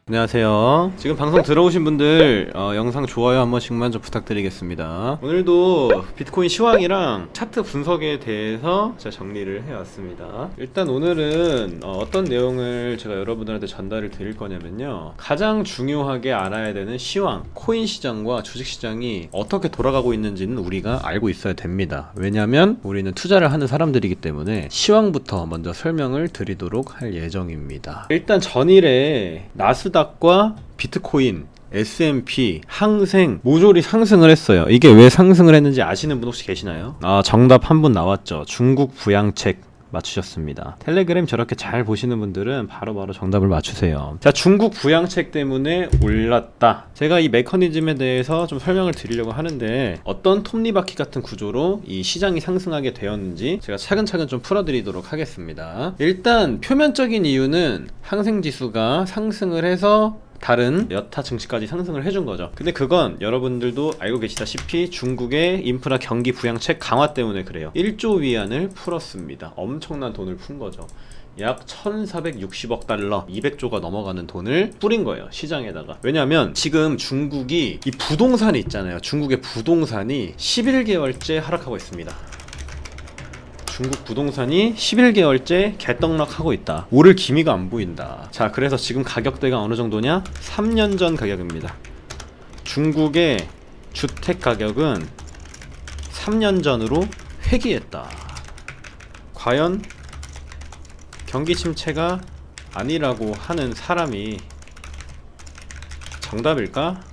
안녕하세요. 지금 방송 들어오신 분들 영상 좋아요 한 번씩만 좀 부탁드리겠습니다. 오늘도 비트코인 시황이랑 차트 분석에 대해서 제가 정리를 해왔습니다. 일단 오늘은 어떤 내용을 제가 여러분들한테 전달을 드릴 거냐면요, 가장 중요하게 알아야 되는 시황, 코인 시장과 주식 시장이 어떻게 돌아가고 있는지는 우리가 알고 있어야 됩니다. 왜냐하면 우리는 투자를 하는 사람들이기 때문에 시황부터 먼저 설명을 드리도록 할 예정입니다. 일단 전일에 나스닥과 비트코인, S&P, 항생 모조리 상승을 했어요. 이게 왜 상승을 했는지 아시는 분 혹시 계시나요? 정답 한 분 나왔죠. 중국 부양책 맞추셨습니다. 텔레그램 저렇게 잘 보시는 분들은 바로바로 정답을 맞추세요. 자, 중국 부양책 때문에 올랐다. 제가 이 메커니즘에 대해서 좀 설명을 드리려고 하는데, 어떤 톱니바퀴 같은 구조로 이 시장이 상승하게 되었는지 제가 차근차근 좀 풀어드리도록 하겠습니다. 일단 표면적인 이유는 항생지수가 상승을 해서 다른 여타 증시까지 상승을 해준 거죠. 근데 그건 여러분들도 알고 계시다시피 중국의 인프라 경기 부양책 강화 때문에 그래요. 1조 위안을 풀었습니다. 엄청난 돈을 푼 거죠. 약 1460억 달러, 200조가 넘어가는 돈을 뿌린 거예요, 시장에다가. 왜냐면 지금 중국이 이 부동산이 있잖아요. 중국의 부동산이 11개월째 하락하고 있습니다. 중국 부동산이 11개월째 개떡락하고 있다. 오를 기미가 안 보인다. 자, 그래서 지금 가격대가 어느 정도냐? 3년 전 가격입니다. 중국의 주택 가격은 3년 전으로 회귀했다. 과연 경기 침체가 아니라고 하는 사람이 정답일까?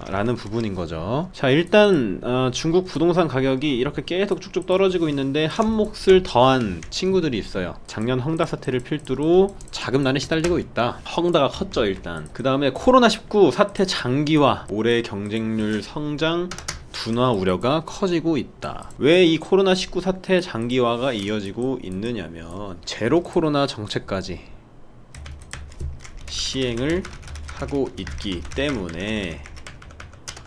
라는 부분인 거죠. 자, 일단 중국 부동산 가격이 이렇게 계속 쭉쭉 떨어지고 있는데 한 몫을 더한 친구들이 있어요. 작년 헝다 사태를 필두로 자금난에 시달리고 있다. 헝다가 컸죠, 일단. 그 다음에 코로나19 사태 장기화, 올해 경쟁률 성장 둔화 우려가 커지고 있다. 왜 이 코로나19 사태 장기화가 이어지고 있느냐면 제로 코로나 정책까지 시행을 하고 있기 때문에.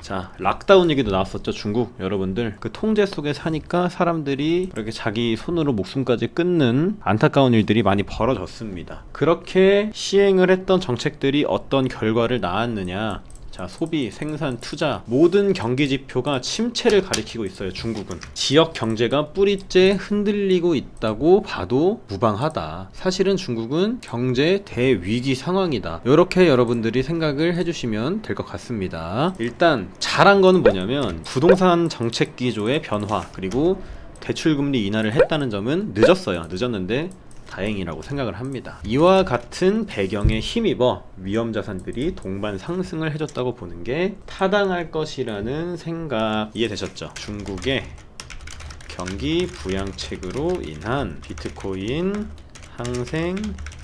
자, 락다운 얘기도 나왔었죠. 중국 여러분들 그 통제 속에 사니까 사람들이 이렇게 자기 손으로 목숨까지 끊는 안타까운 일들이 많이 벌어졌습니다. 그렇게 시행을 했던 정책들이 어떤 결과를 낳았느냐? 자, 소비, 생산, 투자 모든 경기 지표가 침체를 가리키고 있어요. 중국은 지역 경제가 뿌리째 흔들리고 있다고 봐도 무방하다. 사실은 중국은 경제 대위기 상황이다. 이렇게 여러분들이 생각을 해주시면 될 것 같습니다. 일단 잘한 거는 뭐냐면 부동산 정책 기조의 변화, 그리고 대출금리 인하를 했다는 점은 늦었는데 다행이라고 생각을 합니다. 이와 같은 배경에 힘입어 위험자산들이 동반 상승을 해줬다고 보는 게 타당할 것이라는 생각 이해되셨죠? 중국의 경기 부양책으로 인한 비트코인, 항생,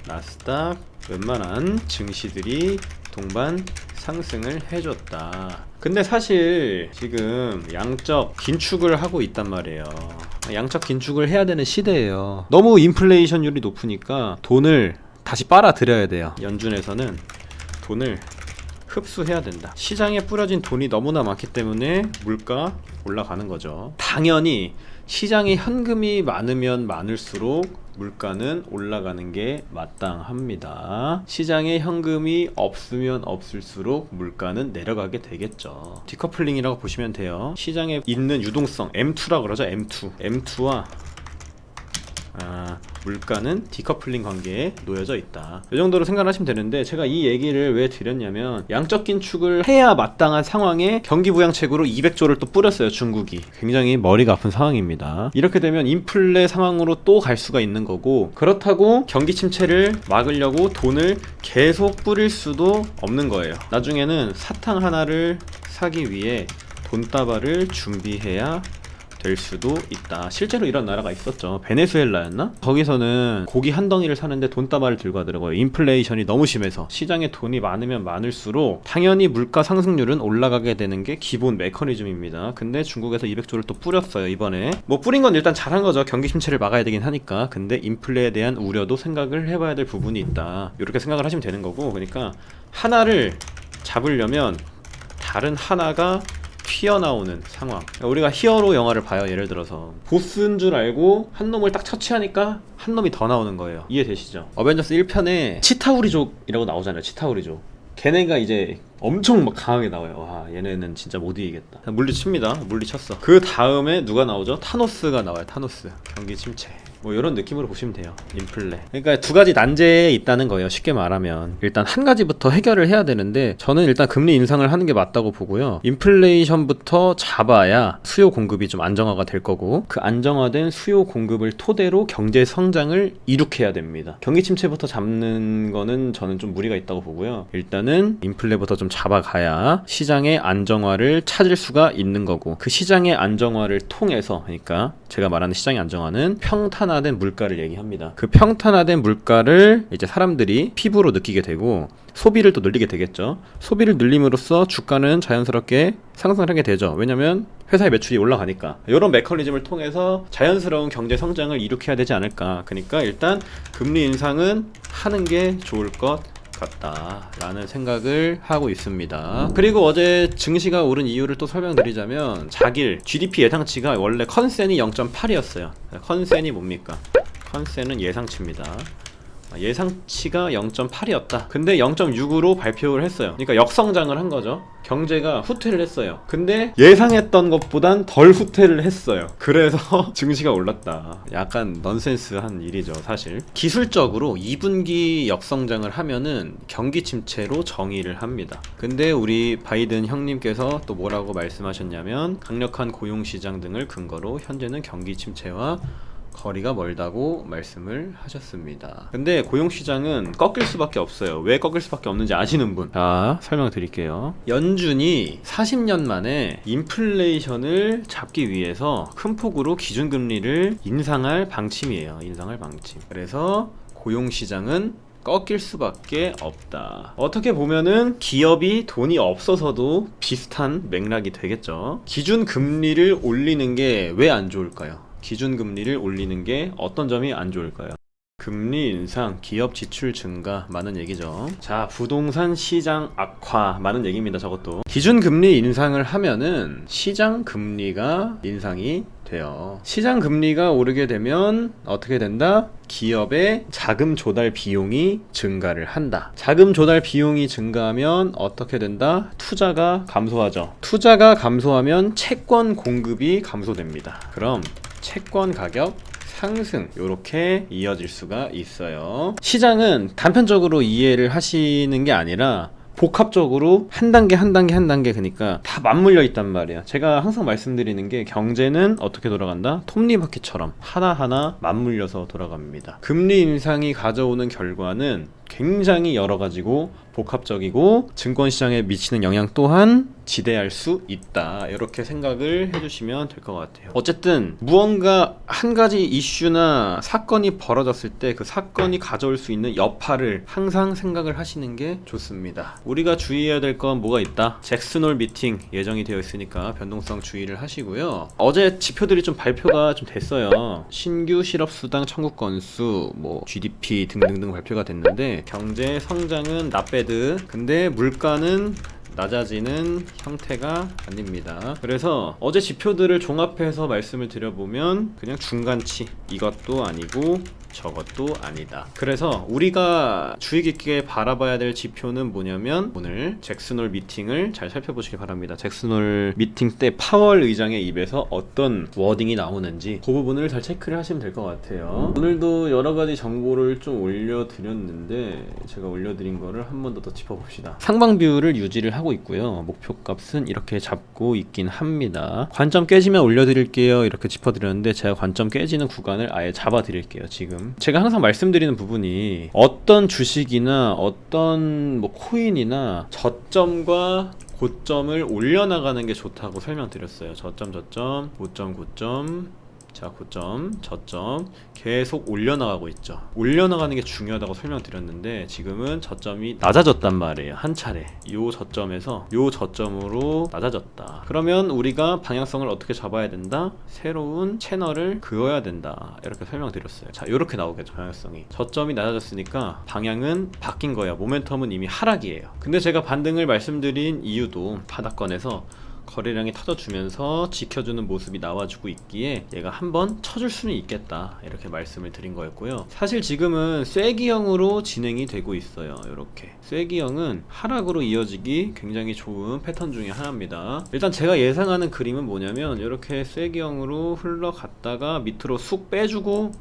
나스닥 웬만한 증시들이 동반 상승을 해줬다. 근데 사실 지금 양적 긴축을 하고 있단 말이에요. 양적 긴축을 해야 되는 시대예요. 너무 인플레이션율이 높으니까 돈을 다시 빨아들여야 돼요. 연준에서는 돈을 흡수해야 된다. 시장에 뿌려진 돈이 너무나 많기 때문에 물가 올라가는 거죠. 당연히 시장에 현금이 많으면 많을수록 물가는 올라가는 게 마땅합니다. 시장에 현금이 없으면 없을수록 물가는 내려가게 되겠죠. 디커플링이라고 보시면 돼요. 시장에 있는 유동성, M2라고 그러죠. M2와 물가는 디커플링 관계에 놓여져 있다. 이 정도로 생각하시면 되는데, 제가 이 얘기를 왜 드렸냐면 양적 긴축을 해야 마땅한 상황에 경기 부양책으로 200조를 또 뿌렸어요. 중국이 굉장히 머리가 아픈 상황입니다. 이렇게 되면 인플레 상황으로 또 갈 수가 있는 거고, 그렇다고 경기 침체를 막으려고 돈을 계속 뿌릴 수도 없는 거예요. 나중에는 사탕 하나를 사기 위해 돈다발을 준비해야 될 수도 있다. 실제로 이런 나라가 있었죠. 베네수엘라였나? 거기서는 고기 한 덩이를 사는데 돈다발을 들고 가더라고요. 인플레이션이 너무 심해서. 시장에 돈이 많으면 많을수록 당연히 물가 상승률은 올라가게 되는 게 기본 메커니즘입니다. 근데 중국에서 200조를 또 뿌렸어요, 이번에. 뭐 뿌린 건 일단 잘한 거죠. 경기 침체를 막아야 되긴 하니까. 근데 인플레에 대한 우려도 생각을 해봐야 될 부분이 있다. 이렇게 생각을 하시면 되는 거고, 그러니까 하나를 잡으려면 다른 하나가 튀어나오는 상황. 우리가 히어로 영화를 봐요. 예를 들어서 보스인 줄 알고 한 놈을 딱 처치하니까 한 놈이 더 나오는 거예요. 이해되시죠? 어벤져스 1편에 치타우리족이라고 나오잖아요. 치타우리족. 걔네가 이제 엄청 막 강하게 나와요. 와, 얘네는 진짜 못 이기겠다. 물리칩니다. 물리쳤어. 그 다음에 누가 나오죠? 타노스가 나와요. 타노스. 경기 침체. 뭐 이런 느낌으로 보시면 돼요. 인플레. 그러니까 두 가지 난제에 있다는 거예요. 쉽게 말하면 일단 한 가지부터 해결을 해야 되는데, 저는 일단 금리 인상을 하는 게 맞다고 보고요. 인플레이션부터 잡아야 수요 공급이 좀 안정화가 될 거고, 그 안정화된 수요 공급을 토대로 경제 성장을 이룩해야 됩니다. 경기 침체부터 잡는 거는 저는 좀 무리가 있다고 보고요. 일단은 인플레부터 좀 잡아가야 시장의 안정화를 찾을 수가 있는 거고, 그 시장의 안정화를 통해서, 그러니까 제가 말하는 시장의 안정화는 평탄화된 물가를 얘기합니다. 그 평탄화된 물가를 이제 사람들이 피부로 느끼게 되고 소비를 또 늘리게 되겠죠. 소비를 늘림으로써 주가는 자연스럽게 상승을 하게 되죠. 왜냐면 회사의 매출이 올라가니까. 이런 메커니즘을 통해서 자연스러운 경제 성장을 이룩해야 되지 않을까. 그러니까 일단 금리 인상은 하는 게 좋을 것 같다라는 생각을 하고 있습니다. 그리고 어제 증시가 오른 이유를 또 설명드리자면, 자길 GDP 예상치가 원래 컨센이 0.8이었어요. 컨센이 뭡니까? 컨센은 예상치입니다. 예상치가 0.8이었다. 근데 0.6으로 발표를 했어요. 그러니까 역성장을 한 거죠. 경제가 후퇴를 했어요. 근데 예상했던 것보단 덜 후퇴를 했어요. 그래서 증시가 올랐다. 약간 넌센스한 일이죠, 사실. 기술적으로 2분기 역성장을 하면은 경기 침체로 정의를 합니다. 근데 우리 바이든 형님께서 또 뭐라고 말씀하셨냐면, 강력한 고용시장 등을 근거로 현재는 경기 침체와 거리가 멀다고 말씀을 하셨습니다. 근데 고용시장은 꺾일 수밖에 없어요. 왜 꺾일 수밖에 없는지 아시는 분? 자, 설명드릴게요. 연준이 40년 만에 인플레이션을 잡기 위해서 큰 폭으로 기준금리를 인상할 방침이에요. 인상할 방침. 그래서 고용시장은 꺾일 수밖에 없다. 어떻게 보면은 기업이 돈이 없어서도 비슷한 맥락이 되겠죠. 기준금리를 올리는 게 왜 안 좋을까요? 기준금리를 올리는 게 어떤 점이 안 좋을까요? 금리 인상, 기업 지출 증가, 많은 얘기죠. 자, 부동산 시장 악화, 많은 얘기입니다. 저것도. 기준금리 인상을 하면은 시장 금리가 인상이 돼요. 시장 금리가 오르게 되면 어떻게 된다? 기업의 자금 조달 비용이 증가를 한다. 자금 조달 비용이 증가하면 어떻게 된다? 투자가 감소하죠. 투자가 감소하면 채권 공급이 감소됩니다. 그럼 채권 가격 상승, 요렇게 이어질 수가 있어요. 시장은 단편적으로 이해를 하시는 게 아니라 복합적으로 한 단계 그러니까 다 맞물려 있단 말이에요. 제가 항상 말씀드리는 게, 경제는 어떻게 돌아간다? 톱니바퀴처럼 하나하나 맞물려서 돌아갑니다. 금리 인상이 가져오는 결과는 굉장히 여러 가지고 복합적이고 증권시장에 미치는 영향 또한 지대할 수 있다. 이렇게 생각을 해주시면 될 것 같아요. 어쨌든 무언가 한 가지 이슈나 사건이 벌어졌을 때 그 사건이 가져올 수 있는 여파를 항상 생각을 하시는 게 좋습니다. 우리가 주의해야 될 건 뭐가 있다? 잭슨홀 미팅 예정이 되어 있으니까 변동성 주의를 하시고요. 어제 지표들이 좀 발표가 좀 됐어요. 신규 실업수당 청구 건수, 뭐 GDP 등등등 발표가 됐는데, 경제 성장은 나배드, 근데 물가는 낮아지는 형태가 아닙니다. 그래서 어제 지표들을 종합해서 말씀을 드려보면 그냥 중간치, 이것도 아니고 저것도 아니다. 그래서 우리가 주의 깊게 바라봐야 될 지표는 뭐냐면, 오늘 잭슨홀 미팅을 잘 살펴보시기 바랍니다. 잭슨홀 미팅 때 파월 의장의 입에서 어떤 워딩이 나오는지 그 부분을 잘 체크를 하시면 될 것 같아요. 오늘도 여러 가지 정보를 좀 올려드렸는데, 제가 올려드린 거를 한 번 더 짚어봅시다. 상방 비율을 유지를 하고 있고요. 목표값은 이렇게 잡고 있긴 합니다. 관점 깨지면 올려드릴게요, 이렇게 짚어드렸는데, 제가 관점 깨지는 구간을 아예 잡아드릴게요. 지금 제가 항상 말씀드리는 부분이, 어떤 주식이나 어떤 뭐 코인이나 저점과 고점을 올려나가는 게 좋다고 설명드렸어요. 저점, 고점, 자, 고점, 저점 계속 올려나가고 있죠. 올려나가는 게 중요하다고 설명드렸는데, 지금은 저점이 낮아졌단 말이에요. 한 차례 요 저점에서 요 저점으로 낮아졌다. 그러면 우리가 방향성을 어떻게 잡아야 된다? 새로운 채널을 그어야 된다. 이렇게 설명드렸어요. 자, 요렇게 나오겠죠. 방향성이 저점이 낮아졌으니까 방향은 바뀐 거예요. 모멘텀은 이미 하락이에요. 근데 제가 반등을 말씀드린 이유도, 바닥권에서 거래량이 터져주면서 지켜주는 모습이 나와주고 있기에 얘가 한번 쳐줄 수는 있겠다, 이렇게 말씀을 드린 거였고요. 사실 지금은 쐐기형으로 진행이 되고 있어요. 이렇게 쐐기형은 하락으로 이어지기 굉장히 좋은 패턴 중에 하나입니다. 일단 제가 예상하는 그림은 뭐냐면 이렇게 쐐기형으로 흘러갔다가 밑으로 쑥 빼주고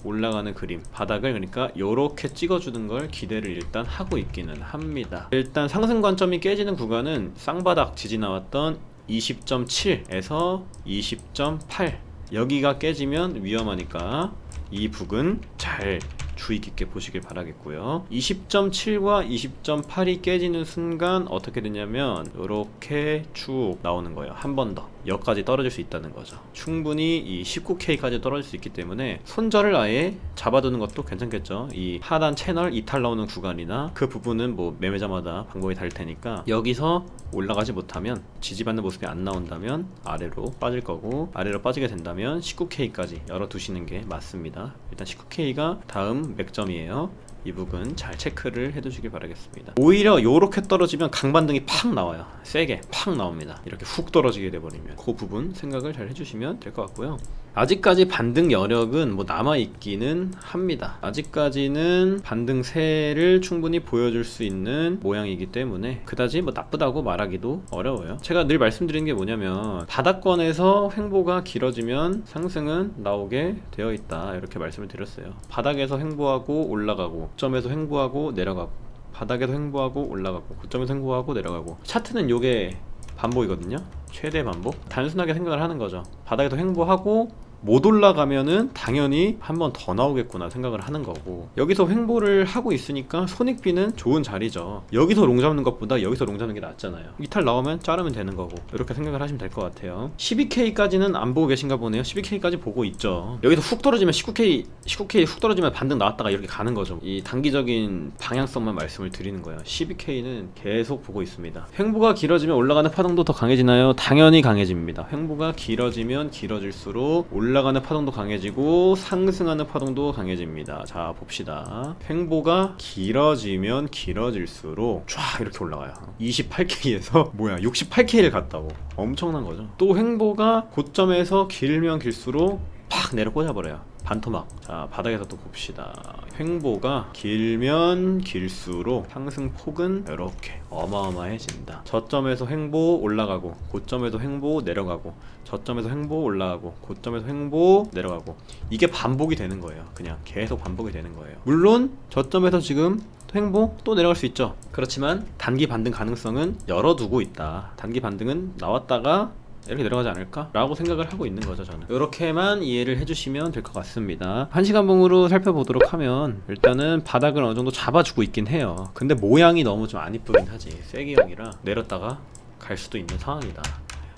올라가는 그림, 바닥을 그러니까 요렇게 찍어주는 걸 기대를 일단 하고 있기는 합니다. 일단 상승 관점이 깨지는 구간은 쌍바닥 지지 나왔던 20.7에서 20.8 여기가 깨지면 위험하니까 이 부근 잘 주의 깊게 보시길 바라겠고요. 20.7과 20.8이 깨지는 순간 어떻게 되냐면 이렇게 쭉 나오는 거예요. 한 번 더 여기까지 떨어질 수 있다는 거죠. 충분히 이 19K까지 떨어질 수 있기 때문에 손절을 아예 잡아두는 것도 괜찮겠죠. 이 하단 채널 이탈 나오는 구간이나 그 부분은 뭐 매매자마다 방법이 다를 테니까 여기서 올라가지 못하면, 지지받는 모습이 안 나온다면 아래로 빠질 거고, 아래로 빠지게 된다면 19K까지 열어두시는 게 맞습니다. 일단 19K가 다음 맥점이에요. 이 부분 잘 체크를 해두시길 바라겠습니다. 오히려 요렇게 떨어지면 강반등이 팍 나와요. 세게 팍 나옵니다. 이렇게 훅 떨어지게 돼버리면 그 부분 생각을 잘 해주시면 될 것 같고요. 아직까지 반등 여력은 뭐 남아있기는 합니다. 아직까지는 반등세를 충분히 보여줄 수 있는 모양이기 때문에 그다지 뭐 나쁘다고 말하기도 어려워요. 제가 늘 말씀드리는 게 뭐냐면 바닥권에서 횡보가 길어지면 상승은 나오게 되어 있다, 이렇게 말씀을 드렸어요. 바닥에서 횡보하고 올라가고, 고점에서 횡보하고 내려가고, 바닥에서 횡보하고 올라가고, 고점에서 횡보하고 내려가고, 차트는 요게 반복이거든요. 최대 반복. 단순하게 생각을 하는 거죠. 바닥에서 횡보하고 못 올라가면은 당연히 한 번 더 나오겠구나 생각을 하는 거고, 여기서 횡보를 하고 있으니까 손익비는 좋은 자리죠. 여기서 롱 잡는 것보다 여기서 롱 잡는 게 낫잖아요. 이탈 나오면 자르면 되는 거고, 이렇게 생각을 하시면 될 것 같아요. 12K까지는 안 보고 계신가 보네요. 12K까지 보고 있죠. 여기서 훅 떨어지면 19K 훅 떨어지면 반등 나왔다가 이렇게 가는 거죠. 이 단기적인 방향성만 말씀을 드리는 거예요. 12K는 계속 보고 있습니다. 횡보가 길어지면 올라가는 파동도 더 강해지나요? 당연히 강해집니다. 횡보가 길어지면 길어질수록 올라가는 파동도 강해지고 상승하는 파동도 강해집니다. 자, 봅시다. 횡보가 길어지면 길어질수록 쫙 이렇게 올라가요. 28K에서 뭐야 68K를 갔다고. 엄청난 거죠. 또 횡보가 고점에서 길면 길수록 팍 내려 꽂아버려요. 반토막. 자, 바닥에서 또 봅시다. 횡보가 길면 길수록 상승폭은 이렇게 어마어마해진다. 저점에서 횡보 올라가고, 고점에서 횡보 내려가고, 저점에서 횡보 올라가고, 고점에서 횡보 내려가고, 이게 반복이 되는 거예요. 그냥 계속 반복이 되는 거예요. 물론 저점에서 지금 횡보 또 내려갈 수 있죠. 그렇지만 단기 반등 가능성은 열어두고 있다. 단기 반등은 나왔다가 이렇게 내려가지 않을까? 라고 생각을 하고 있는 거죠, 저는. 이렇게만 이해를 해주시면 될 것 같습니다. 1시간봉으로 살펴보도록 하면 일단은 바닥을 어느 정도 잡아주고 있긴 해요. 근데 모양이 너무 좀 안 이쁘긴 하지. 쐐기형이라 내렸다가 갈 수도 있는 상황이다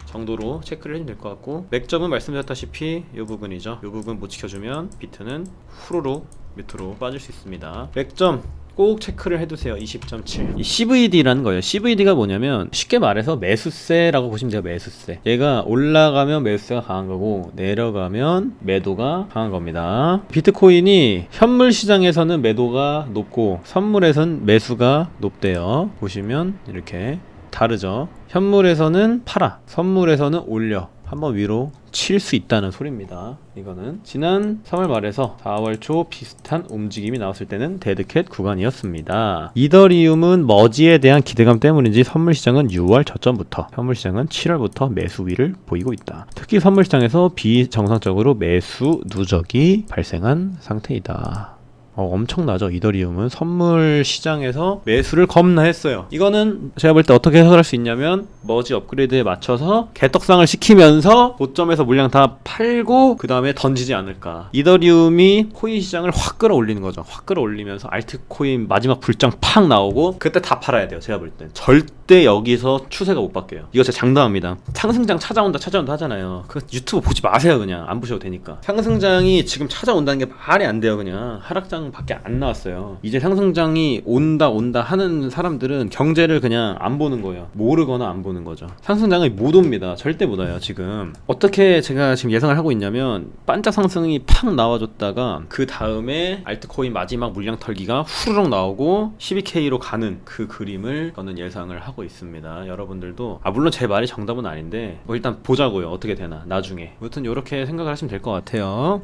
정도로 체크를 해주면 될 것 같고, 맥점은 말씀드렸다시피 이 부분이죠. 이 부분 못 지켜주면 비트는 후루룩 밑으로 빠질 수 있습니다. 맥점 꼭 체크를 해두세요. 20.7. 이 CVD라는 거예요. CVD가 뭐냐면 쉽게 말해서 매수세라고 보시면 돼요. 매수세. 얘가 올라가면 매수세가 강한 거고 내려가면 매도가 강한 겁니다. 비트코인이 현물 시장에서는 매도가 높고 선물에선 매수가 높대요. 보시면 이렇게 다르죠. 현물에서는 팔아, 선물에서는 올려. 한번 위로 칠 수 있다는 소리입니다. 이거는 지난 3월 말에서 4월 초 비슷한 움직임이 나왔을 때는 데드캣 구간이었습니다. 이더리움은 머지에 대한 기대감 때문인지 선물시장은 6월 저점부터, 현물시장은 7월부터 매수 위를 보이고 있다. 특히 선물시장에서 비정상적으로 매수 누적이 발생한 상태이다. 엄청나죠. 이더리움은 선물 시장에서 매수를 겁나 했어요. 이거는 제가 볼 때 어떻게 해석할 수 있냐면 머지 업그레이드에 맞춰서 개떡상을 시키면서 고점에서 물량 다 팔고 그 다음에 던지지 않을까. 이더리움이 코인 시장을 확 끌어올리는 거죠. 확 끌어올리면서 알트코인 마지막 불장 팍 나오고 그때 다 팔아야 돼요. 제가 볼 땐 절대 여기서 추세가 못 바뀌어요. 이거 제가 장담합니다. 상승장 찾아온다 하잖아요. 그 유튜브 보지 마세요. 그냥 안 보셔도 되니까. 상승장이 지금 찾아온다는 게 말이 안 돼요. 그냥 하락장 상승장밖에 안 나왔어요. 이제 상승장이 온다 하는 사람들은 경제를 그냥 안 보는 거예요. 모르거나 안 보는 거죠. 상승장이 못 옵니다. 절대 못 와요. 지금 어떻게 제가 지금 예상을 하고 있냐면, 반짝 상승이 팍 나와줬다가 그 다음에 알트코인 마지막 물량 털기가 후루룩 나오고 12K로 가는 그 그림을 저는 예상을 하고 있습니다. 여러분들도 물론 제 말이 정답은 아닌데 뭐 일단 보자고요. 어떻게 되나 나중에. 아무튼 이렇게 생각을 하시면 될 것 같아요.